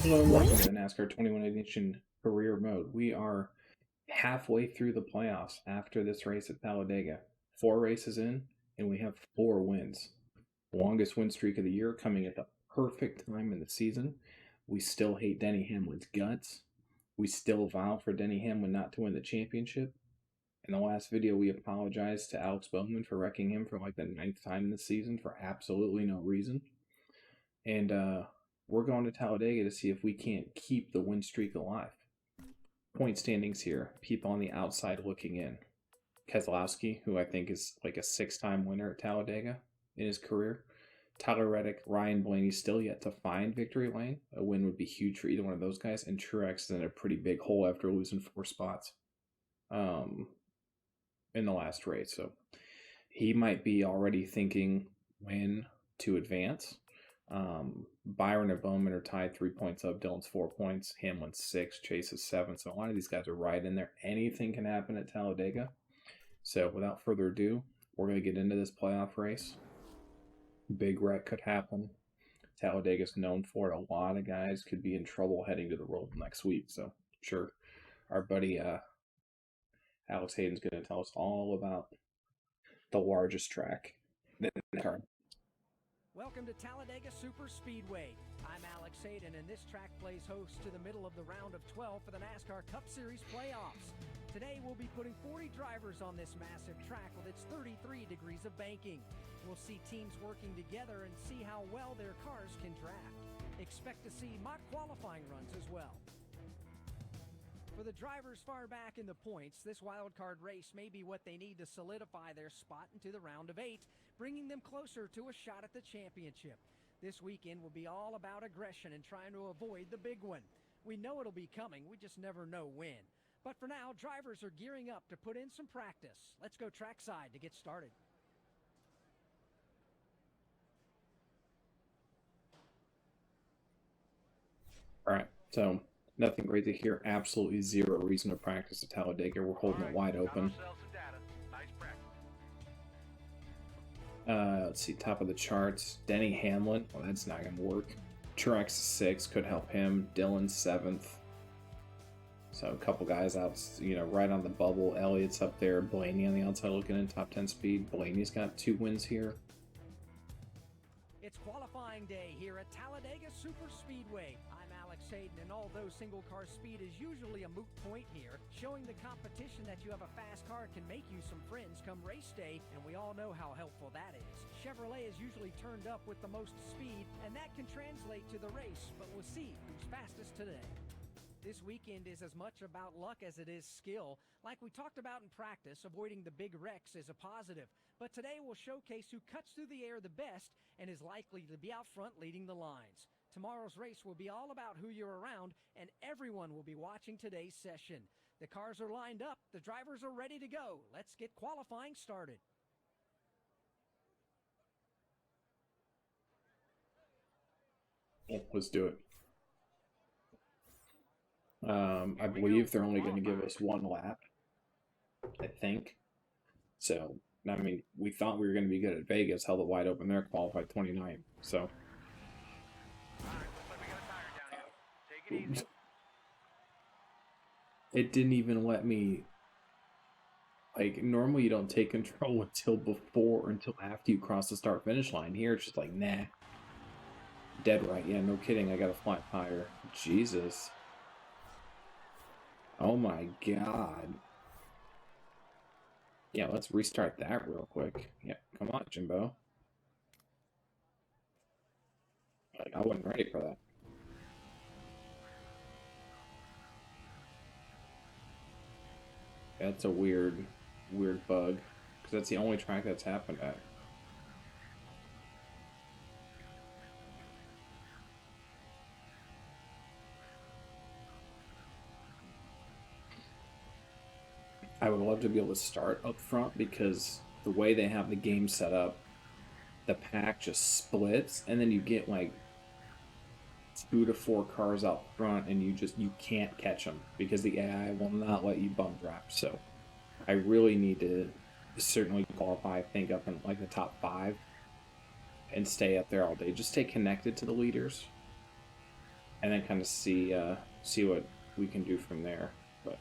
Hello and welcome to the NASCAR 21 Edition Career Mode. We are halfway through the playoffs after this race at Talladega. 4 races in, and we have 4 wins. Longest win streak of the year, coming at the perfect time in the season. We still hate Denny Hamlin's guts. We still vow for Denny Hamlin not to win the championship. In the last video, we apologized to Alex Bowman for wrecking him for like the 9th time in the season for absolutely no reason. And we're going to Talladega to see if we can't keep the win streak alive. Point standings here. People on the outside looking in. Keselowski, who I think is like a 6-time winner at Talladega in his career. Tyler Reddick, Ryan Blaney still yet to find victory lane. A win would be huge for either one of those guys. And Truex is in a pretty big hole after losing 4 spots in the last race. So he might be already thinking when to advance. Byron and Bowman are tied 3 points up. Dillon's 4 points. Hamlin's 6. Chase is 7. So a lot of these guys are right in there. Anything can happen at Talladega. So without further ado, we're going to get into this playoff race. Big wreck could happen. Talladega's known for it. A lot of guys could be in trouble heading to the Roval next week. So sure, our buddy Alex Hayden's going to tell us all about the largest track in the car. Welcome to Talladega Super Speedway. I'm Alex Hayden, and this track plays host to the middle of the round of 12 for the NASCAR Cup Series playoffs. Today, we'll be putting 40 drivers on this massive track with its 33 degrees of banking. We'll see teams working together and see how well their cars can draft. Expect to see mock qualifying runs as well. For the drivers far back in the points, this wildcard race may be what they need to solidify their spot into the round of 8, bringing them closer to a shot at the championship. This weekend will be all about aggression and trying to avoid the big one. We know it'll be coming, we just never know when. But for now, drivers are gearing up to put in some practice. Let's go trackside to get started. All right, so nothing crazy here. Absolutely zero reason to practice at Talladega. We're holding it wide open. Let's see, top of the charts. Denny Hamlin. Well, that's not going to work. Truex 6 could help him. Dillon 7th. So a couple guys out, right on the bubble. Elliott's up there. Blaney on the outside looking in top 10 speed. Blaney's got 2 wins here. It's qualifying day here at Talladega Super Speedway. I'm Alex Hayden, and although single car speed is usually a moot point here, showing the competition that you have a fast car can make you some friends come race day, and we all know how helpful that is. Chevrolet is usually turned up with the most speed, and that can translate to the race, but we'll see who's fastest today. This weekend is as much about luck as it is skill. Like we talked about in practice, avoiding the big wrecks is a positive. But today we'll showcase who cuts through the air the best and is likely to be out front leading the lines. Tomorrow's race will be all about who you're around, and everyone will be watching today's session. The cars are lined up, the drivers are ready to go. Let's get qualifying started. Let's do it. I believe they're only going to give us 1 lap, I think. So, I mean, we thought we were going to be good at Vegas, held it wide open there, qualified 29. So, it didn't even let me, like, normally you don't take control until after you cross the start finish line. Here, it's just like, nah. Dead right. Yeah, no kidding. I got a flat tire. Jesus. Oh my god. Yeah, let's restart that real quick. Yeah, come on, Jimbo. Like, I wasn't ready for that. That's a weird bug, because that's the only track that's happened at. I would love to be able to start up front, because the way they have the game set up, the pack just splits, and then you get like 2 to 4 cars out front, and you can't catch them because the AI will not let you bump drop. So I really need to certainly qualify, I think, up in like the top 5 and stay up there all day. Just stay connected to the leaders. and then kind of see what we can do from there. But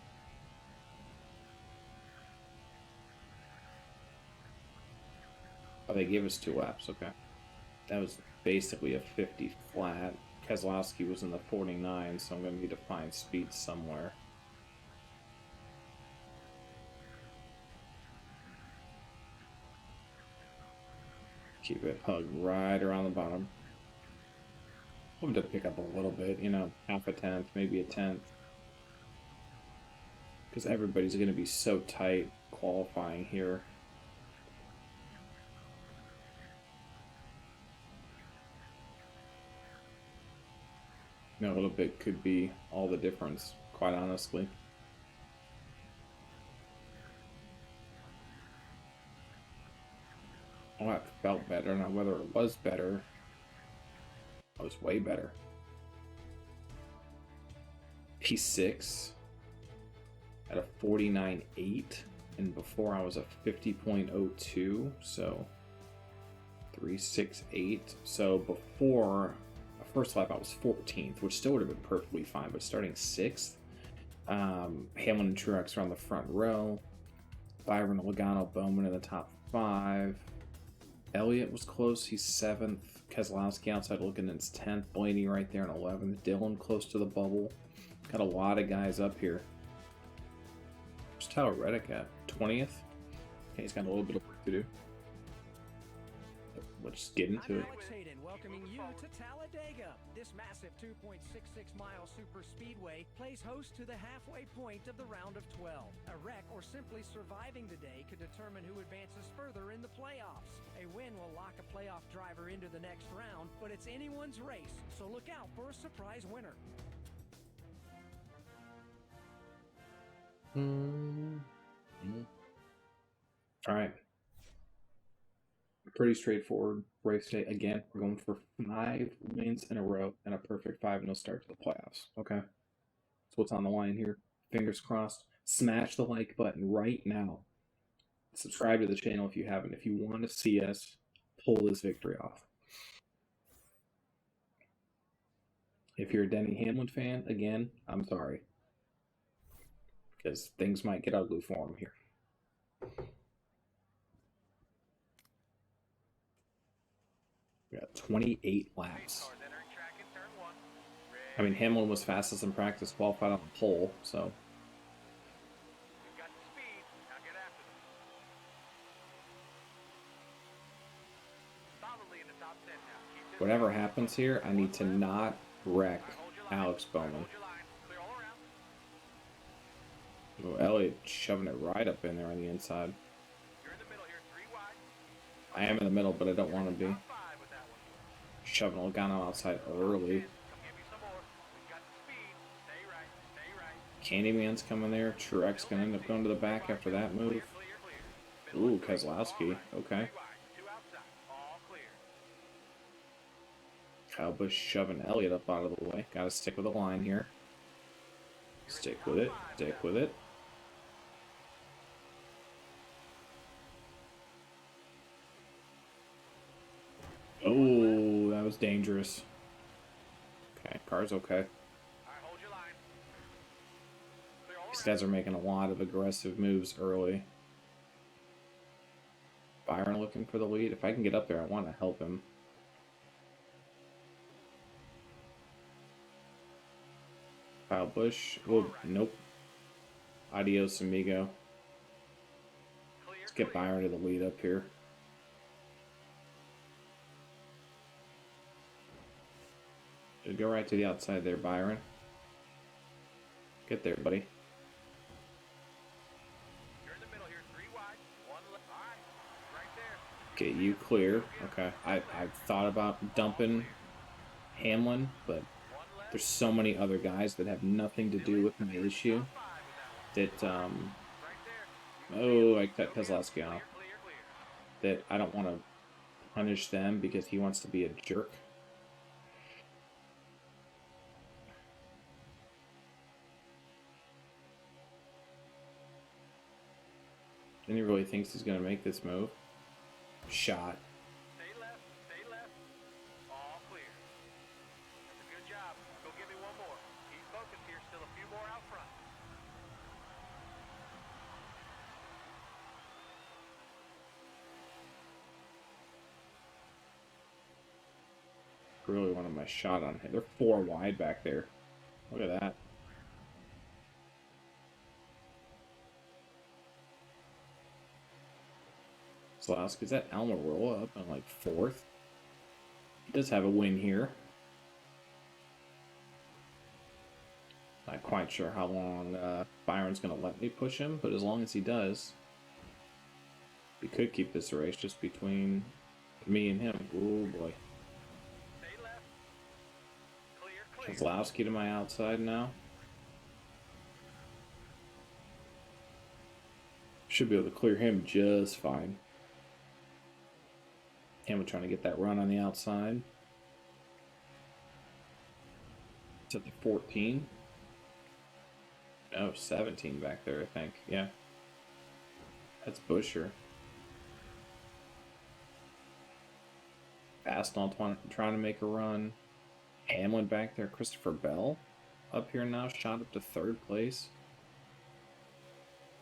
oh, they gave us 2 laps. Okay, that was basically a 50 flat. Keselowski was in the 49, so I'm going to need to find speed somewhere. Keep it hugged right around the bottom. Hope to pick up a little bit, you know, half a tenth, maybe a tenth. Because everybody's going to be so tight qualifying here. You know, a little bit could be all the difference, quite honestly. Oh, that felt better. Now, whether it was better, it was way better. P6 at a 49.8, and before I was a 50.02, so 368. So before the first lap, I was 14th, which still would have been perfectly fine, but starting 6th, Hamlin and Truex are on the front row. Byron, Logano, Bowman in the top 5. Elliott was close. He's 7th. Keselowski outside looking in 10th. Blaney right there in 11th. Dillon close to the bubble. Got a lot of guys up here. Where's Tyler Reddick at? 20th? Okay, he's got a little bit of work to do. Let's just get into it. Alex Hayden welcoming you to Talladega. This massive 2.66-mile super speedway plays host to the halfway point of the round of 12. A wreck or simply surviving the day could determine who advances further in the playoffs. A win will lock a playoff driver into the next round, but it's anyone's race, so look out for a surprise winner. All right. Pretty straightforward race day. Again, we're going for 5 wins in a row and a perfect 5-0 start to the playoffs. Okay. So what's on the line here? Fingers crossed. Smash the like button right now. Subscribe to the channel if you haven't. If you want to see us pull this victory off. If you're a Denny Hamlin fan, again, I'm sorry. Because things might get ugly for him here. We got 28 laps. I mean, Hamlin was fastest in practice, qualified on the pole, so. Whatever happens here, I need to not wreck Alex Bowman. Oh, Elliott shoving it right up in there on the inside. I am in the middle, but I don't want to be. Shoving Logano outside early. Candyman's coming there. Truex gonna end up going to the back after that move. Ooh, Keselowski. Okay. Kyle Busch shoving Elliott up out of the way. Gotta stick with the line here. Stick with it. Stick with it. Oh, that was dangerous. Okay, car's okay. These guys are making a lot of aggressive moves early. Byron looking for the lead. If I can get up there, I want to help him. Kyle Busch. Oh, nope. Adios, amigo. Let's get Byron to the lead up here. Just go right to the outside there, Byron. Get there, buddy. Get you clear. Okay. I've thought about dumping Hamlin, but there's so many other guys that have nothing to do with my issue that, oh, I cut Keselowski off. That I don't want to punish them because he wants to be a jerk. And he really thinks he's going to make this move. Shot. Stay left. All clear. That's a good job. Go give Really wanted my shot on him. They're 4 wide back there. Look at that. Slowski's at Almirola up on like 4th. He does have a win here. Not quite sure how long Byron's going to let me push him, but as long as he does, we could keep this race just between me and him. Oh boy. Kozlowski to my outside now. Should be able to clear him just fine. Hamilton trying to get that run on the outside. It's at the 14. No, 17 back there, I think. Yeah. That's Busher. Fastall trying to make a run. Hamlin back there. Christopher Bell up here now. Shot up to 3rd place.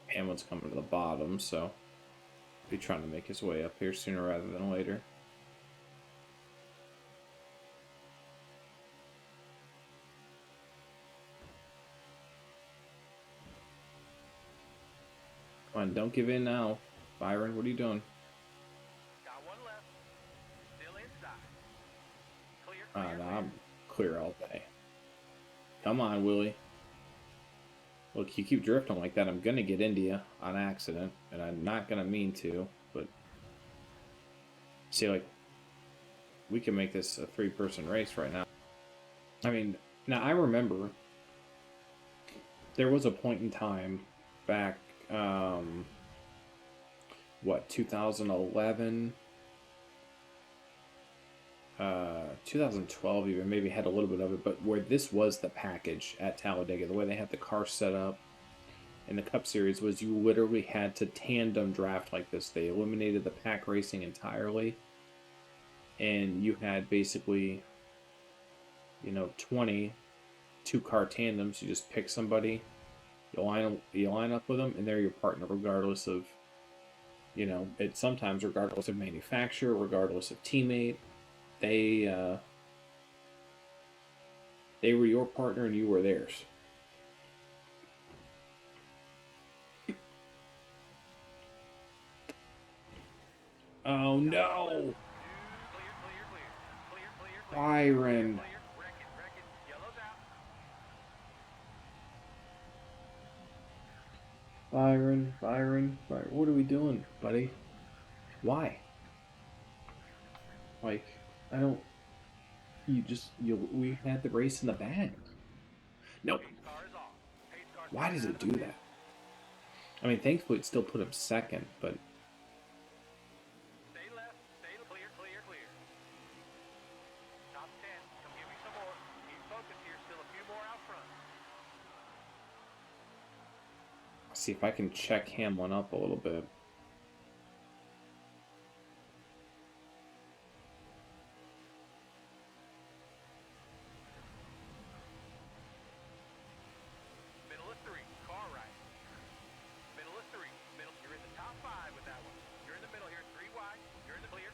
Hamlin's coming to the bottom, so he'll be trying to make his way up here sooner rather than later. Come on, don't give in now. Byron, what are you doing? Got one left. Still inside. Clear, No, I'm clear all day. Come on, Willie. Look, you keep drifting like that, I'm going to get into you on accident, and I'm not going to mean to, but see, like, we can make this a 3-person race right now. I mean, now I remember there was a point in time back, 2011, 2012 even, maybe had a little bit of it, but where this was the package at Talladega, the way they had the car set up in the Cup Series was you literally had to tandem draft like this. They eliminated the pack racing entirely, and you had basically, 20 2-car tandems. You just pick somebody, you line up with them, and they're your partner regardless of, it's sometimes regardless of manufacturer, regardless of teammate. They were your partner and you were theirs. Oh no! Byron. Byron, what are we doing, buddy? Why? Like, I don't... we had the race in the bag. Nope. Why does it do that? I mean, thankfully it still put him 2nd, but... Stay left, stay clear. Top 10, come give me some more. Keep focused here, still a few more out front. See if I can check Hamlin up a little bit. Middle of 3, car right. Middle of 3, you're in the top 5 with that one. You're in the middle here, 3 wide. You're in the clear.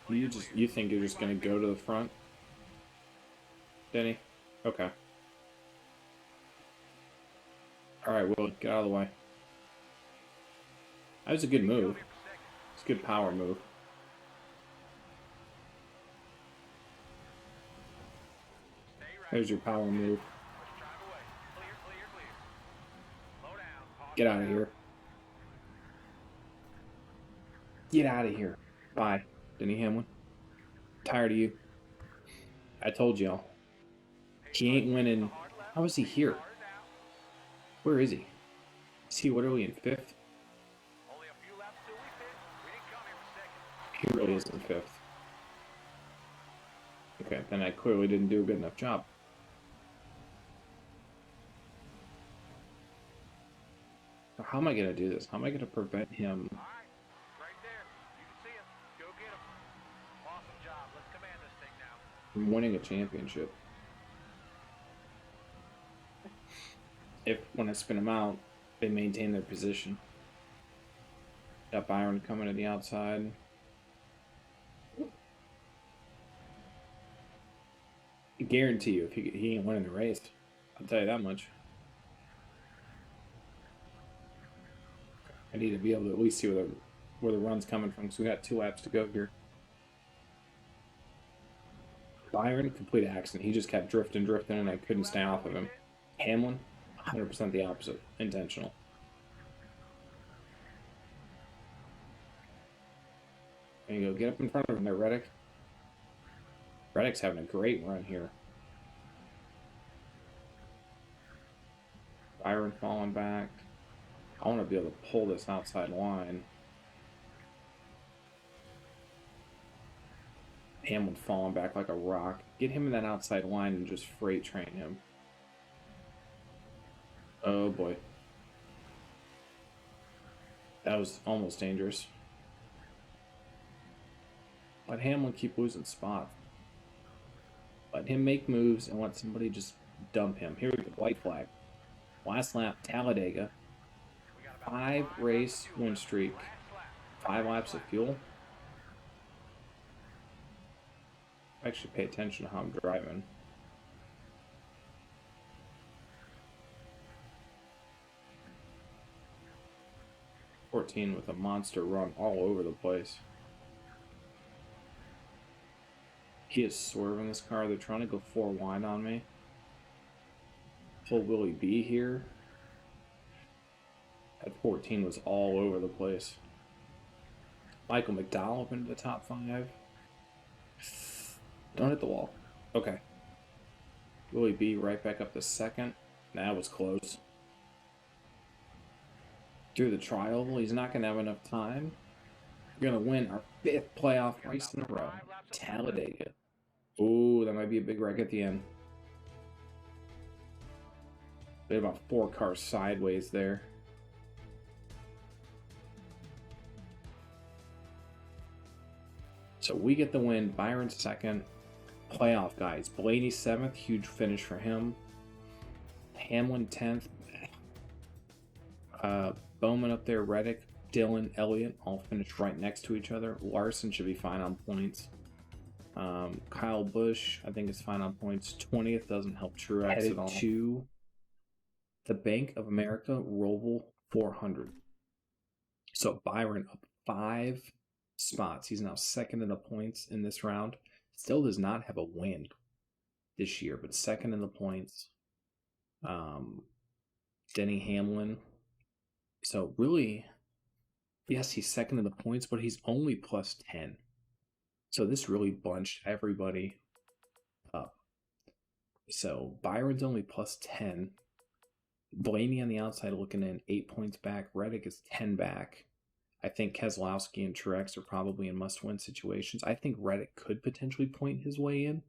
You think you're just gonna go to the front, Denny? Okay. All right, Will, get out of the way. That was a good move. It's a good power move. There's your power move. Get out of here. Get out of here. Bye, Denny Hamlin. Tired of you. I told y'all. He ain't winning. How is he here? Where is he? Is he literally in 5th? He really is in 5th. Okay, then I clearly didn't do a good enough job. So how am I going to do this? How am I going to prevent him? Right there. You can see him. Go get him. Awesome job. Let's command this thing now. From winning a championship? If, when I spin them out, they maintain their position. Got Byron coming to the outside. I guarantee you, if he ain't winning the race, I'll tell you that much. I need to be able to at least see where the run's coming from, because we got 2 laps to go here. Byron, complete accident. He just kept drifting, and I couldn't stay off of him. Hamlin, 100% the opposite. Intentional. There you go. Get up in front of him there, Reddick. Reddick's having a great run here. Byron falling back. I want to be able to pull this outside line. Hamlin falling back like a rock. Get him in that outside line and just freight train him. Oh boy. That was almost dangerous. Let Hamlin keep losing spots. Let him make moves and let somebody just dump him. Here we go. White flag. Last lap, Talladega. 5 race win streak. 5 laps of fuel. Actually pay attention to how I'm driving. '14 with a monster run all over the place. He is swerving this car. They're trying to go 4 wide on me. Pull Willie B here. At 14 was all over the place. Michael McDowell up into the top 5. Don't hit the wall. Okay. Willie B right back up to 2nd. That was close. Through the trial, he's not going to have enough time. We're going to win our 5th playoff race in a row. Talladega. Ooh, that might be a big wreck at the end. They have about 4 cars sideways there. So we get the win. Byron 2nd. Playoff guys. Blaney 7th. Huge finish for him. Hamlin 10th. Bowman up there. Reddick, Dillon, Elliott all finished right next to each other. Larson should be fine on points. Kyle Busch, I think, is fine on points. 20th doesn't help Truex at all. To the Bank of America Roval 400. So Byron up 5 spots. He's now 2nd in the points in this round. Still does not have a win this year, but 2nd in the points. Denny Hamlin. So really, yes, he's 2nd in the points, but he's only plus 10. So this really bunched everybody up. So Byron's only plus 10. Blaney on the outside looking in, 8 points back. Reddick is 10 back. I think Keselowski and Truex are probably in must-win situations. I think Reddick could potentially point his way in.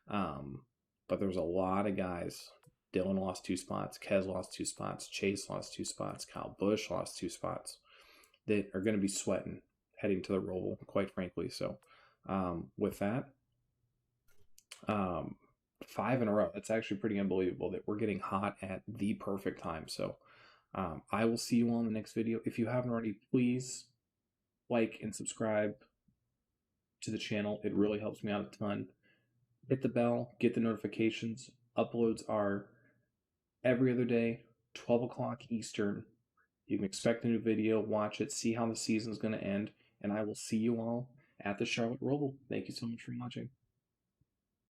But there's a lot of guys. Dillon lost 2 spots. Kes lost 2 spots. Chase lost 2 spots. Kyle Busch lost 2 spots. That are going to be sweating heading to the Roval, quite frankly. So with that, 5 in a row. It's actually pretty unbelievable that we're getting hot at the perfect time. So I will see you all in the next video. If you haven't already, please like and subscribe to the channel. It really helps me out a ton. Hit the bell, get the notifications. Uploads are every other day, 12 o'clock Eastern. You can expect a new video, watch it, see how the season's going to end, and I will see you all at the Charlotte Roval. Thank you so much for watching.